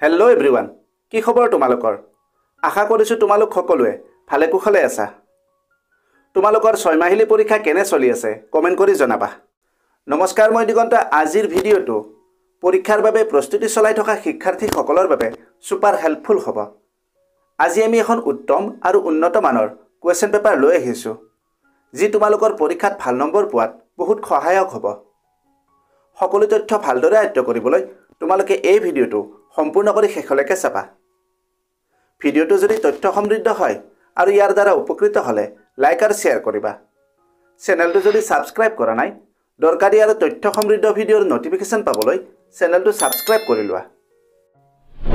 Hello' everyone, কি খবৰ তোমালোকৰ? আশা কৰিছোঁ তোমালোক সকলোৱে ভালে কুশলে আছা। তোমালোকৰ 6 মাহিলী পৰীক্ষা কেনে চলি আছে কমেণ্ট কৰি জনাবা। নমস্কাৰ, মই দিগন্ত। আজিৰ ভিডিঅ'টো পৰীক্ষাৰ বাবে প্ৰস্তুতি চলাই থকা শিক্ষাৰ্থীসকলৰ বাবে ছুপাৰ হেল্পফুল হ'ব। আজি আমি এখন উত্তম আৰু উন্নত মানৰ কুৱেশ্যন পেপাৰ লৈ আহিছোঁ, যি তোমালোকৰ পৰীক্ষাত ভাল নম্বৰ পোৱাত বহুত সহায়ক হ'ব। সকলো তথ্য ভালদৰে আয়ত্ত কৰিবলৈ তোমালোকে এই ভিডিঅ'টো সম্পূৰ্ণ কৰি শেষলৈকে চাবা। ভিডিঅ'টো যদি তথ্য সমৃদ্ধ হয় আৰু ইয়াৰ দ্বাৰা উপকৃত হ'লে লাইক আৰু শ্বেয়াৰ কৰিবা। চেনেলটো যদি ছাবস্ক্ৰাইব কৰা নাই, দৰকাৰী আৰু তথ্য সমৃদ্ধ ভিডিঅ'ৰ নটিফিকেশ্যন পাবলৈ চেনেলটো ছাবস্ক্ৰাইব কৰি লোৱা।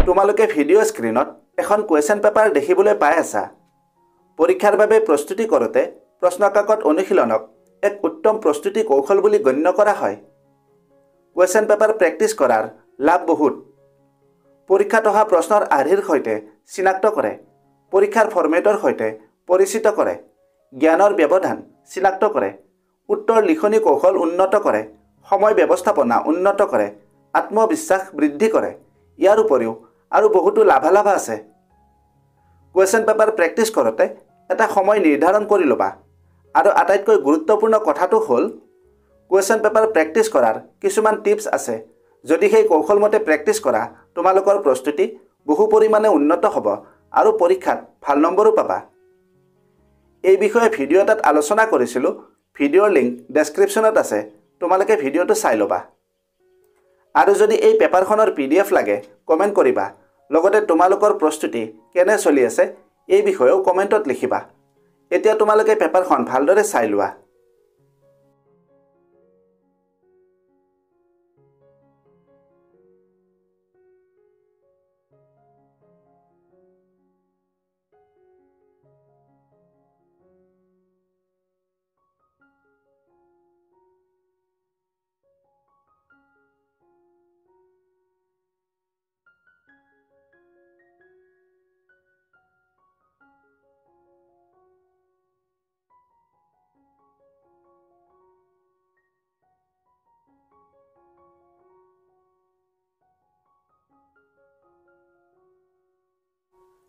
তোমালোকে ভিডিঅ' স্ক্ৰীণত এখন কুৱেশ্যন পেপাৰ দেখিবলৈ পাই আছা। পৰীক্ষাৰ বাবে প্ৰস্তুতি কৰোঁতে প্ৰশ্নকাকত অনুশীলনক এক উত্তম প্ৰস্তুতি কৌশল বুলি গণ্য কৰা হয়। কুৱেশ্যন পেপাৰ প্ৰেক্টিছ কৰাৰ লাভ বহুত। পৰীক্ষাত অহা প্ৰশ্নৰ আৰ্হিৰ সৈতে চিনাক্ত কৰে, পৰীক্ষাৰ ফৰ্মেটৰ সৈতে পৰিচিত কৰে, জ্ঞানৰ ব্যৱধান চিনাক্ত কৰে, উত্তৰ লিখনি কৌশল উন্নত কৰে, সময় ব্যৱস্থাপনা উন্নত কৰে, আত্মবিশ্বাস বৃদ্ধি কৰে। ইয়াৰ উপৰিও আৰু বহুতো লাভালাভ আছে। কুৱেশ্যন পেপাৰ প্ৰেক্টিছ কৰোঁতে এটা সময় নিৰ্ধাৰণ কৰি ল'বা। আৰু আটাইতকৈ গুৰুত্বপূৰ্ণ কথাটো হ'ল, কুৱেশ্যন পেপাৰ প্ৰেক্টিছ কৰাৰ কিছুমান টিপছ আছে। যদি সেই কৌশলমতে প্ৰেক্টিছ কৰা, তোমালোকৰ প্ৰস্তুতি বহু পৰিমাণে উন্নত হ'ব আৰু পৰীক্ষাত ভাল নম্বৰো পাবা। এই বিষয়ে ভিডিঅ' এটাত আলোচনা কৰিছিলোঁ। ভিডিঅ'ৰ লিংক ডেছক্ৰিপশ্যনত আছে, তোমালোকে ভিডিঅ'টো চাই ল'বা। আৰু যদি এই পেপাৰখনৰ PDF লাগে কমেণ্ট কৰিবা। লগতে তোমালোকৰ প্ৰস্তুতি কেনে চলি আছে এই বিষয়েও কমেণ্টত লিখিবা। এতিয়া তোমালোকে পেপাৰখন ভালদৰে চাই লোৱা।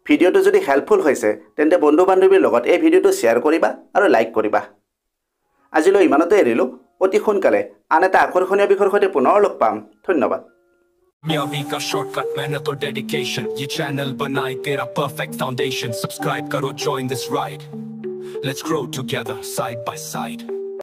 ভিডিঅ'টো যদি হেল্পফুল হৈছে তেন্তে বন্ধু বান্ধৱীৰ লগত এই ভিডিঅ'টো শ্বেয়াৰ কৰিবা আৰু লাইক কৰিবা। আজিলৈ ইমানতে এৰিলোঁ। অতি সোনকালে আন এটা আকৰ্ষণীয় বিষয়ৰ সৈতে পুনৰ লগ পাম। ধন্যবাদ। का शॉर्टकट मेहनत और डेडिकेशन, ये चैनल बनाए तेरा परफेक्ट फाउंडेशन। सब्सक्राइब करो, join this ride, let's grow together side by side।